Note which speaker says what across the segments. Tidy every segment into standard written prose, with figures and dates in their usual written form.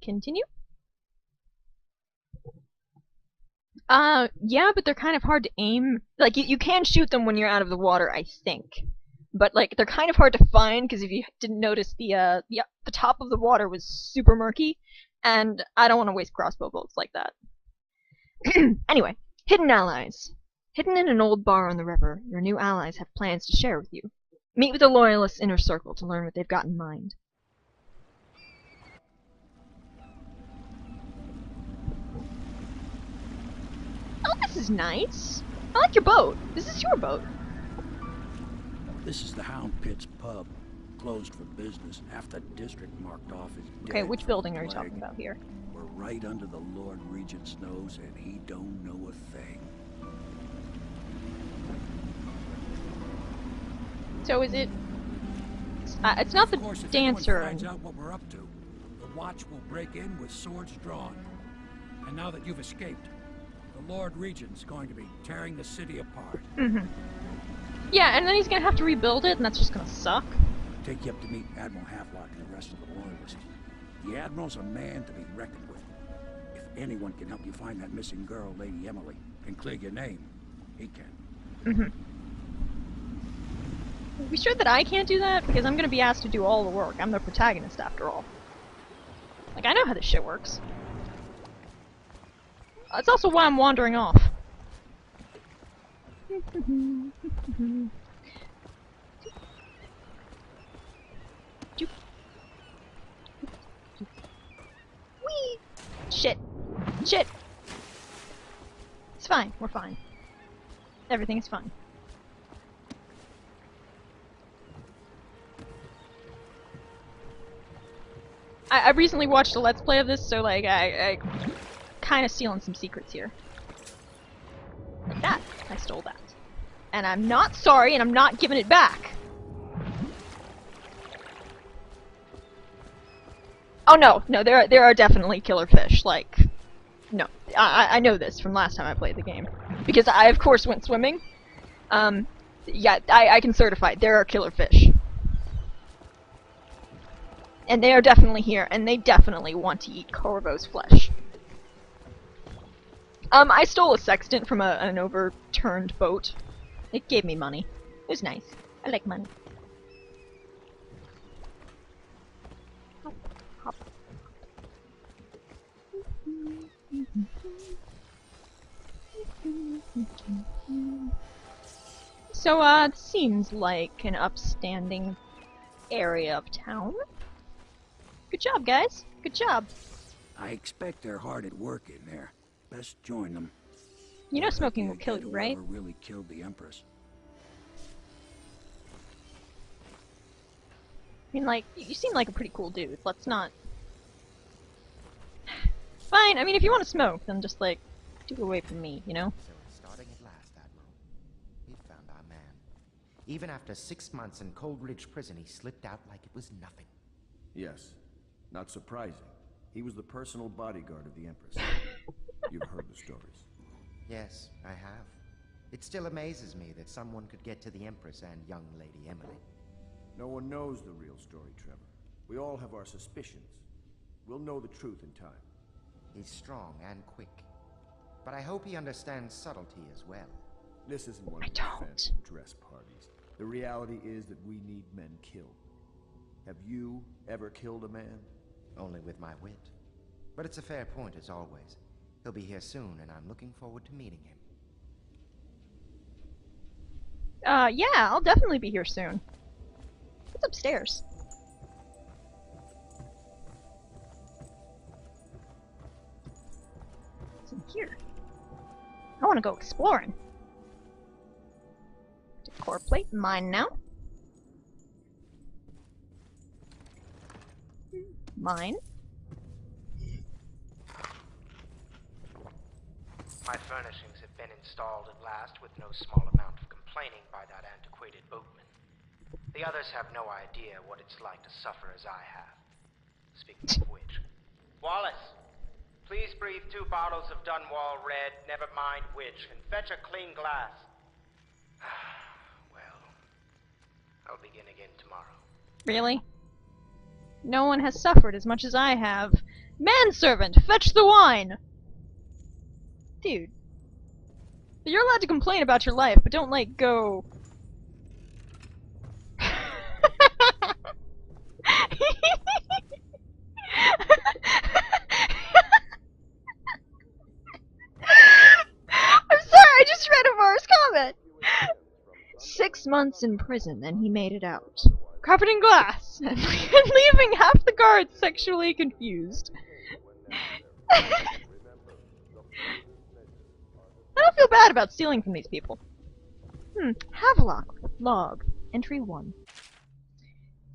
Speaker 1: Continue. Yeah, but they're kind of hard to aim. Like, you can shoot them when you're out of the water, I think. But, like, they're kind of hard to find, because if you didn't notice, the top of the water was super murky, and I don't want to waste crossbow bolts like that. Anyway, hidden allies. Hidden in an old bar on the river, your new allies have plans to share with you. Meet with the Loyalists' inner circle to learn what they've got in mind. Oh, this is nice. I like your boat. This is your boat.
Speaker 2: This is the Hound Pit's pub. Closed for business. Half the district marked off as dead.
Speaker 1: Okay, which building are you talking about here?
Speaker 2: We're right under the Lord Regent's nose, and he don't know a thing.
Speaker 1: So is it... it's not the dancer.
Speaker 2: If anyone finds out what we're up to, the watch will break in with swords drawn. And now that you've escaped, the Lord Regent's going to be tearing the city apart.
Speaker 1: Mm-hmm. Yeah, and then he's gonna have to rebuild it, and that's just gonna suck.
Speaker 2: Take you up to meet Admiral Havelock and the rest of the Loyalists. The Admiral's a man to be reckoned with. If anyone can help you find that missing girl, Lady Emily, and clear your name, he can.
Speaker 1: Mm-hmm. Are we sure that I can't do that? Because I'm gonna be asked to do all the work. I'm the protagonist, after all. Like, I know how this shit works. That's also why I'm wandering off. Whee! Shit. Shit! It's fine. We're fine. Everything is fine. I've recently watched a Let's Play of this, so, like, I kind of stealing some secrets here. Like that. I stole that. And I'm not sorry, and I'm not giving it back. Oh no, no, there are definitely killer fish. Like, no, I know this from last time I played the game, because I of course went swimming. Yeah, I can certify there are killer fish, and they are definitely here, and they definitely want to eat Corvo's flesh. I stole a sextant from an overturned boat. It gave me money. It was nice. I like money. Hop, hop. So, it seems like an upstanding area of town. Good job, guys. Good job.
Speaker 2: I expect they're hard at work in there. Best join them.
Speaker 1: You know smoking will kill you, right?
Speaker 2: Whoever really killed the Empress.
Speaker 1: I mean, like, you seem like a pretty cool dude. Let's not... Fine, I mean, if you want to smoke, then just, like, do away from me, you know?
Speaker 3: So it's starting at last, Admiral. We found our man. Even after 6 months in Coldridge Prison, he slipped out like it was nothing.
Speaker 4: Yes. Not surprising. He was the personal bodyguard of the Empress. You've heard the stories.
Speaker 3: Yes, I have. It still amazes me that someone could get to the Empress and young Lady Emily.
Speaker 4: No one knows the real story, Trevor. We all have our suspicions. We'll know the truth in time.
Speaker 3: He's strong and quick. But I hope he understands subtlety as well.
Speaker 4: This isn't one
Speaker 1: I
Speaker 4: of
Speaker 1: don't.
Speaker 4: the fancy dress parties. The reality is that we need men killed. Have you ever killed a man?
Speaker 3: Only with my wit. But it's a fair point as always. He'll be here soon, and I'm looking forward to meeting him.
Speaker 1: Yeah, I'll definitely be here soon. What's upstairs? What's in here? I want to go exploring. Decor plate, mine now. Mine.
Speaker 3: My furnishings have been installed at last with no small amount of complaining by that antiquated boatman. The others have no idea what it's like to suffer as I have. Speaking of which, Wallace, please breathe 2 bottles of Dunwall Red, never mind which, and fetch a clean glass. Well, I'll begin again tomorrow.
Speaker 1: Really? No one has suffered as much as I have. Manservant, fetch the wine! Dude. You're allowed to complain about your life, but don't, like, go... I'm sorry, I just read a Mars comment! 6 months in prison, and he made it out. Carpet and glass, and leaving half the guards sexually confused. I don't feel bad about stealing from these people. Havelock, log, entry 1.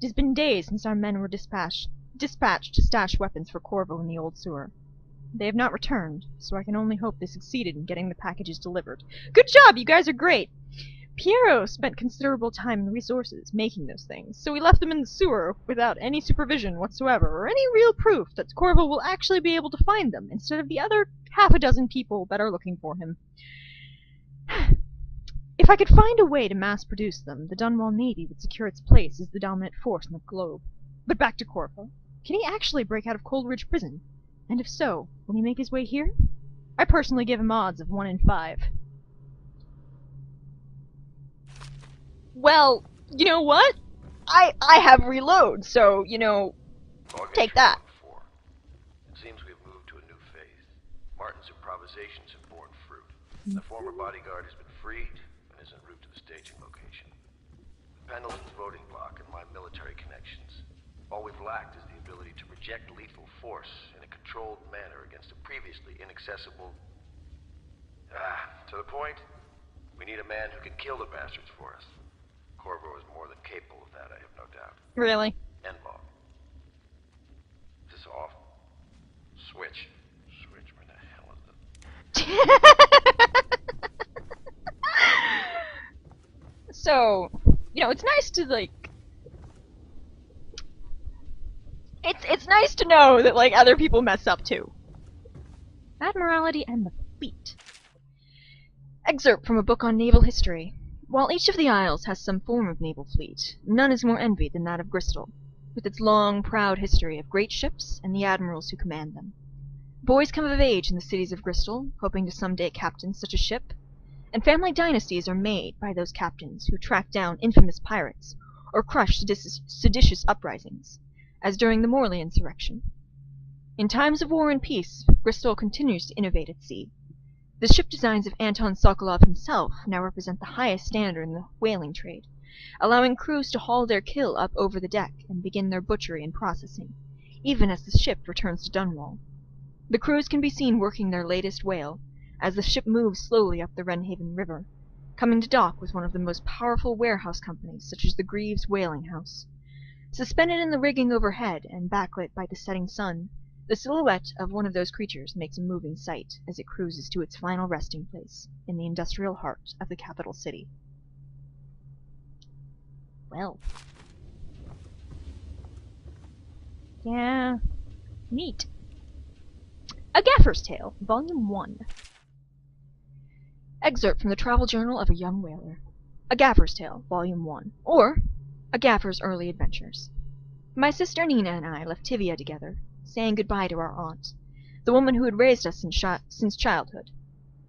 Speaker 1: It has been days since our men were dispatched to stash weapons for Corvo in the old sewer. They have not returned, so I can only hope they succeeded in getting the packages delivered. Good job, you guys are great! Piero spent considerable time and resources making those things, so we left them in the sewer without any supervision whatsoever, or any real proof that Corvo will actually be able to find them, instead of the other half a dozen people that are looking for him. If I could find a way to mass-produce them, the Dunwall Navy would secure its place as the dominant force in the globe. But back to Corvo. Can he actually break out of Coleridge Prison? And if so, will he make his way here? I personally give him odds of 1 in 5. Well, you know what? I have reload, so, you know, take that.
Speaker 4: It seems we've moved to a new phase. Martin's improvisations have borne fruit. The former bodyguard has been freed and is en route to the staging location. With Pendleton's voting bloc and my military connections, all we've lacked is the ability to project lethal force in a controlled manner against a previously inaccessible... to the point, we need a man who can kill the bastards for us. Corvo is more than capable of that, I have no doubt.
Speaker 1: Really?
Speaker 4: End log. Is this off? Switch. Switch, where the hell is it?
Speaker 1: So, you know, it's nice to, like... It's nice to know that, like, other people mess up, too. Admiralty and the Fleet. Excerpt from a book on naval history. While each of the Isles has some form of naval fleet, none is more envied than that of Bristol, with its long, proud history of great ships and the admirals who command them. Boys come of age in the cities of Bristol, hoping to someday captain such a ship, and family dynasties are made by those captains who track down infamous pirates or crush seditious uprisings, as during the Morley insurrection. In times of war and peace, Bristol continues to innovate at sea. The ship designs of Anton Sokolov himself now represent the highest standard in the whaling trade, allowing crews to haul their kill up over the deck and begin their butchery and processing, even as the ship returns to Dunwall. The crews can be seen working their latest whale, as the ship moves slowly up the Wrenhaven River, coming to dock with one of the most powerful warehouse companies, such as the Greaves Whaling House. Suspended in the rigging overhead and backlit by the setting sun, the silhouette of one of those creatures makes a moving sight as it cruises to its final resting place in the industrial heart of the capital city. Well. Yeah. Neat. A Gaffer's Tale, Volume 1. Excerpt from the Travel Journal of a Young Whaler. A Gaffer's Tale, Volume 1. Or, A Gaffer's Early Adventures. My sister Nina and I left Tivia together, saying goodbye to our aunt, the woman who had raised us since childhood.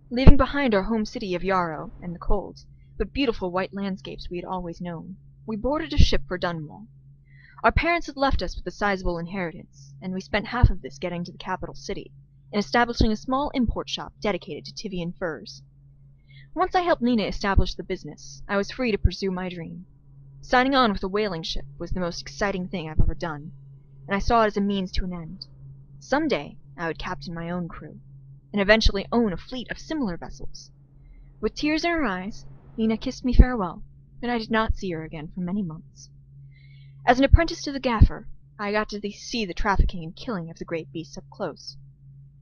Speaker 1: Leaving behind our home city of Yarrow and the cold, but beautiful white landscapes we had always known, we boarded a ship for Dunwall. Our parents had left us with a sizable inheritance, and we spent half of this getting to the capital city, and establishing a small import shop dedicated to Tivian furs. Once I helped Nina establish the business, I was free to pursue my dream. Signing on with a whaling ship was the most exciting thing I've ever done, and I saw it as a means to an end. Someday, I would captain my own crew, and eventually own a fleet of similar vessels. With tears in her eyes, Nina kissed me farewell, and I did not see her again for many months. As an apprentice to the gaffer, I got to see the trafficking and killing of the great beasts up close.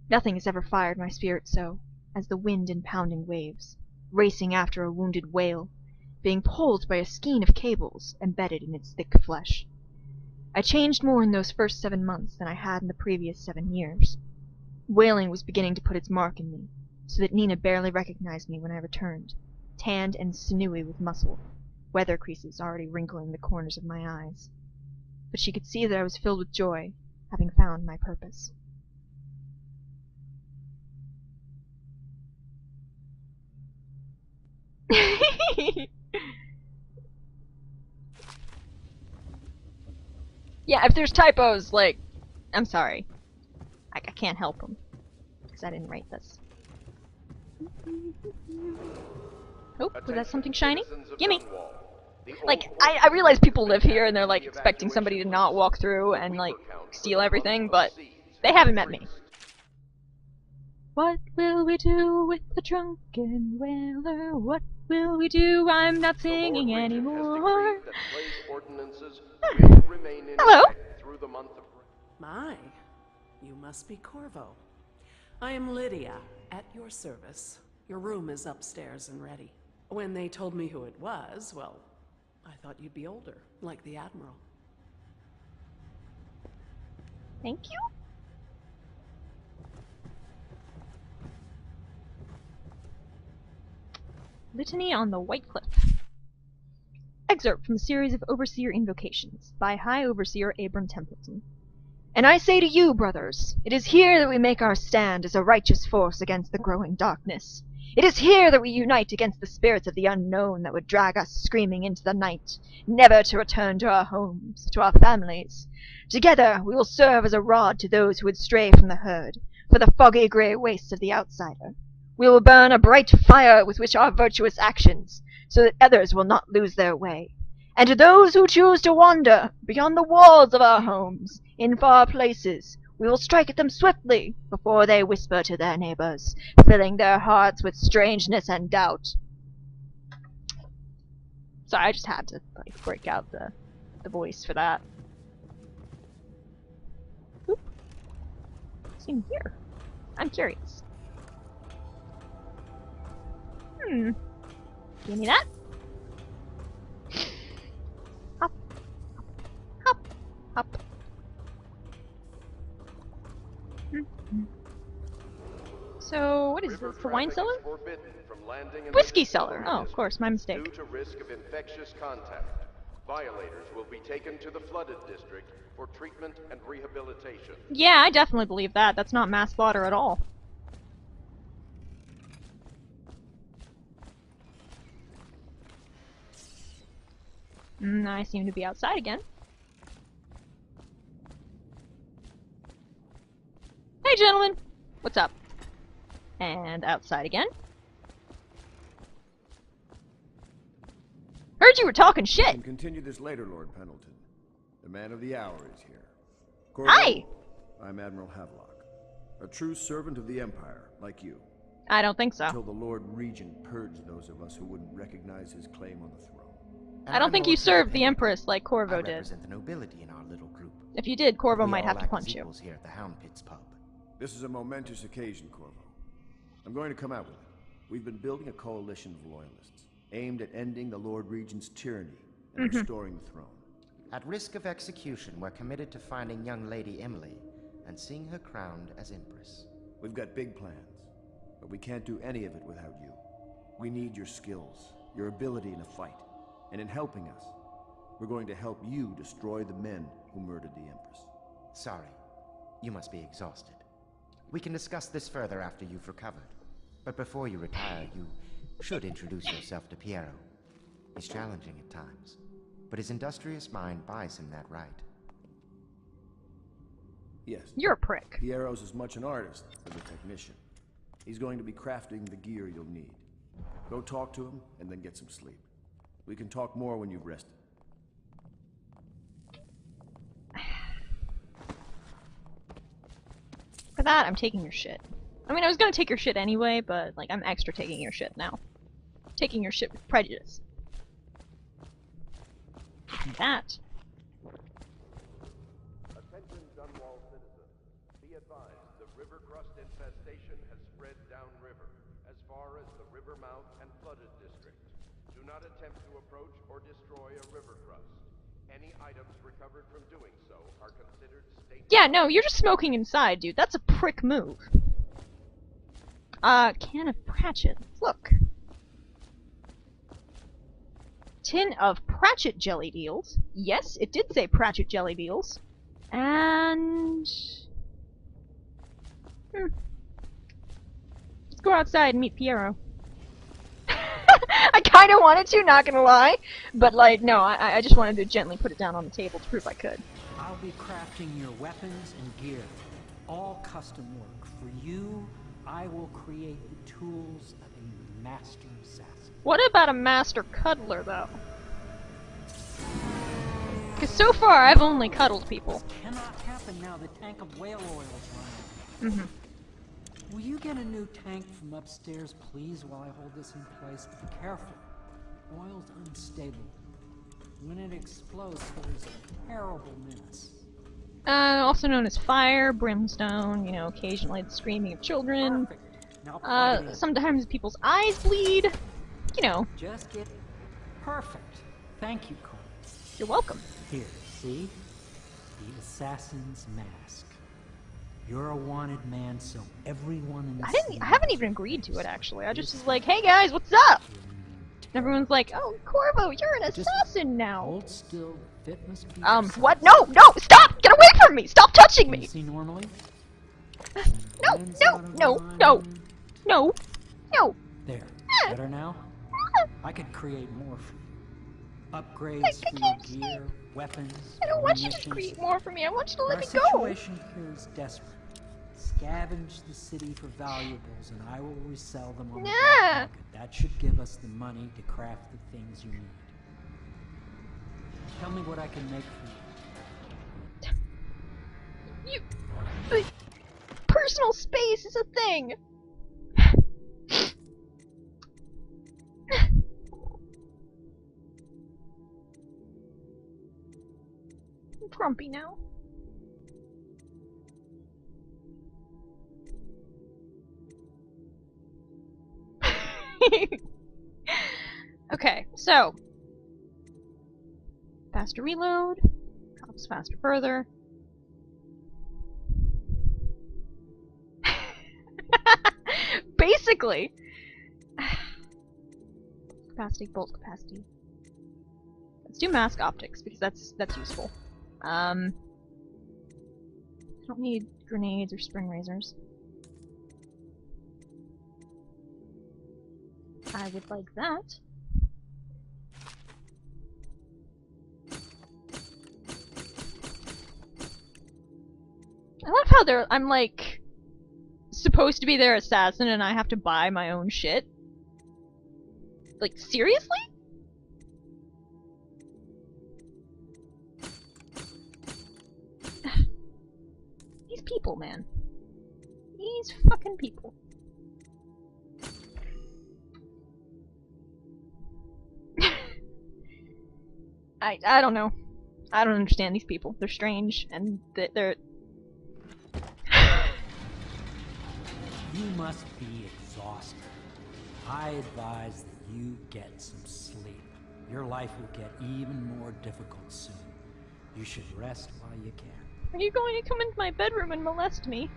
Speaker 1: Nothing has ever fired my spirit so as the wind and pounding waves, racing after a wounded whale, being pulled by a skein of cables embedded in its thick flesh. I changed more in those first 7 months than I had in the previous 7 years. Whaling was beginning to put its mark in me, so that Nina barely recognized me when I returned, tanned and sinewy with muscle, weather creases already wrinkling the corners of my eyes. But she could see that I was filled with joy, having found my purpose. Yeah, if there's typos, like, I'm sorry. I can't help them. Because I didn't write this. Oh, was that something shiny? Gimme! Like, I realize people live here and they're, like, expecting somebody to not walk through and, like, steal everything, but they haven't met me. What will we do with the drunken whaler? What will we do? I'm not singing anymore. Hello.
Speaker 5: My, you must be Corvo. I am Lydia, at your service. Your room is upstairs and ready. When they told me who it was, well, I thought you'd be older, like the Admiral.
Speaker 1: Thank you. Litany on the White Cliff. Excerpt from a series of Overseer Invocations by High Overseer Abram Templeton. And I say to you, brothers, it is here that we make our stand as a righteous force against the growing darkness. It is here that we unite against the spirits of the unknown that would drag us screaming into the night, never to return to our homes, to our families. Together we will serve as a rod to those who would stray from the herd, for the foggy grey wastes of the outsider. We will burn a bright fire with which our virtuous actions, so that others will not lose their way. And to those who choose to wander beyond the walls of our homes, in far places, we will strike at them swiftly before they whisper to their neighbors, filling their hearts with strangeness and doubt. Sorry, I just had to like break out the voice for that. Oop. What's in here? I'm curious. Give me that. Hop. Hop. Hop. So, what is this? The wine cellar? Whiskey cellar. Oh, of course, my mistake.
Speaker 4: Due to risk of infectious contact, violators will be taken to the flooded district for treatment and rehabilitation.
Speaker 1: Yeah, I definitely believe that. That's not mass slaughter at all. I seem to be outside again. Hey, gentlemen! What's up? And outside again. Heard you were talking shit!
Speaker 6: We can continue this later, Lord Pendleton. The man of the hour is here. Corvo,
Speaker 1: Hi!
Speaker 6: I'm Admiral Havelock. A true servant of the Empire, like you.
Speaker 1: I don't think so.
Speaker 6: Until the Lord Regent purged those of us who wouldn't recognize his claim on the throne.
Speaker 1: I don't think you served the Empress like Corvo did.
Speaker 7: I represent the nobility in our little group.
Speaker 1: If you did, Corvo
Speaker 7: We
Speaker 1: might
Speaker 7: all
Speaker 1: have to
Speaker 7: act
Speaker 1: punch
Speaker 7: as
Speaker 1: you.
Speaker 7: equals here at the Hound Pits pub.
Speaker 6: This is a momentous occasion, Corvo. I'm going to come out with it. We've been building a coalition of loyalists, aimed at ending the Lord Regent's tyranny and restoring the throne.
Speaker 7: At risk of execution, we're committed to finding young Lady Emily and seeing her crowned as Empress.
Speaker 6: We've got big plans, but we can't do any of it without you. We need your skills, your ability in a fight, and in helping us, we're going to help you destroy the men who murdered the Empress.
Speaker 7: Sorry, you must be exhausted. We can discuss this further after you've recovered. But before you retire, you should introduce yourself to Piero. He's challenging at times, but his industrious mind buys him that right.
Speaker 6: Yes.
Speaker 1: You're a prick.
Speaker 6: Piero's as much an artist as a technician. He's going to be crafting the gear you'll need. Go talk to him, and then get some sleep. We can talk more when you've rested.
Speaker 1: For that, I'm taking your shit. I mean, I was gonna take your shit anyway, but, like, I'm extra taking your shit now. Taking your shit with prejudice. And that.
Speaker 4: Attention, Dunwall citizens. Be advised, the river crust infestation has spread downriver, as far as the river mouth and flooded district. Do not attempt to approach or destroy a river crust. Any items recovered from doing so are considered state.
Speaker 1: Yeah, no, you're just smoking inside, dude. That's a prick move. Can of Pratchett. Look. Tin of Pratchett jelly beans. Yes, it did say Pratchett jelly beans. And... Let's go outside and meet Piero. I kind of wanted to, not gonna lie. But, like, no, I just wanted to gently put it down on the table to prove I could.
Speaker 8: I'll be crafting your weapons and gear. All custom work. For you, I will create the tools of a master assassin.
Speaker 1: What about a master cuddler, though? Because so far, I've only cuddled people.
Speaker 8: This cannot happen now. The tank of whale oil is running. Will you get a new tank from upstairs, please, while I hold this in place? Be careful. Oil's unstable. When it explodes, there's a terrible menace.
Speaker 1: Also known as fire, brimstone, you know, occasionally the screaming of children.
Speaker 8: Perfect. Now plug it in.
Speaker 1: Sometimes people's eyes bleed. You know.
Speaker 8: Just get perfect. Thank you, Carl.
Speaker 1: You're welcome.
Speaker 8: Here, see? The assassin's mask. You're a wanted man, so everyone in the
Speaker 1: I haven't even agreed to it, actually. I just was like, hey guys, what's up? And everyone's like, oh, Corvo, you're an assassin now.
Speaker 8: Hold still. Fit must be
Speaker 1: What? No, no, stop! Get away from me! Stop touching me!
Speaker 8: See normally?
Speaker 1: No, no, no, no, no, no.
Speaker 8: There. Better now? I could create more for you. Upgrades for your gear, weapons,
Speaker 1: I don't want you to
Speaker 8: ammunitions.
Speaker 1: create more for me. I want you to let
Speaker 8: Our
Speaker 1: me go.
Speaker 8: situation here is desperate. Scavenge the city for valuables, and I will resell them on the black market. That should give us the money to craft the things you need. Tell me what I can make for you.
Speaker 1: Personal space is a thing. I'm grumpy now. Okay, so faster reload, drops faster further. Basically, capacity, bolt capacity. Let's do mask optics because that's useful. I don't need grenades or spring razors. I would like that. I love how I'm like supposed to be their assassin and I have to buy my own shit. Like, seriously? These people, man. These fucking people. I don't know. I don't understand these people. They're strange, and they're...
Speaker 8: You must be exhausted. I advise that you get some sleep. Your life will get even more difficult soon. You should rest while you can.
Speaker 1: Are you going to come into my bedroom and molest me?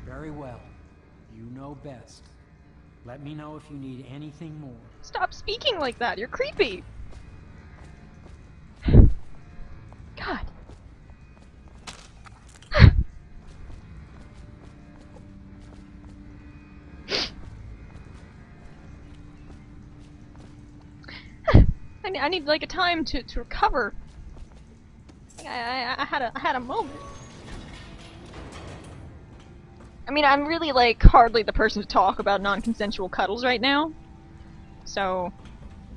Speaker 8: Very well. You know best. Let me know if you need anything more.
Speaker 1: Stop speaking like that. You're creepy. God. I need like a time to recover. I had a moment. I mean, I'm really like hardly the person to talk about non-consensual cuddles right now. So,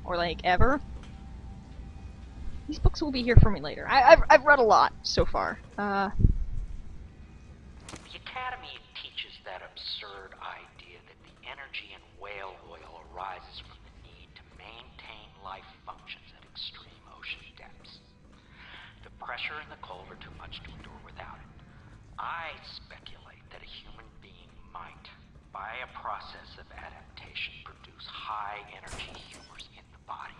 Speaker 1: or like ever. These books will be here for me later. I've read a lot so far.
Speaker 3: The Academy teaches that absurd idea that the energy in whale oil arises from the need to maintain life functions at extreme ocean depths. The pressure and the cold are too much to endure without it. I speculate that a human being might, by a process of adaptation, produce high-energy humors in the body.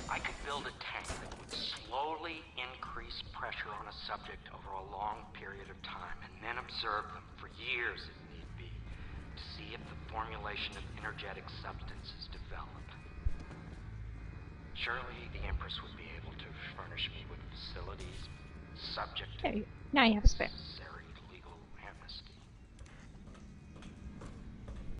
Speaker 3: I could build a tank that would slowly increase pressure on a subject over a long period of time, and then observe them for years if need be, to see if the formulation of energetic substances develop. Surely the Empress would be able to furnish me with facilities subject to...
Speaker 1: Okay, now you have a spare.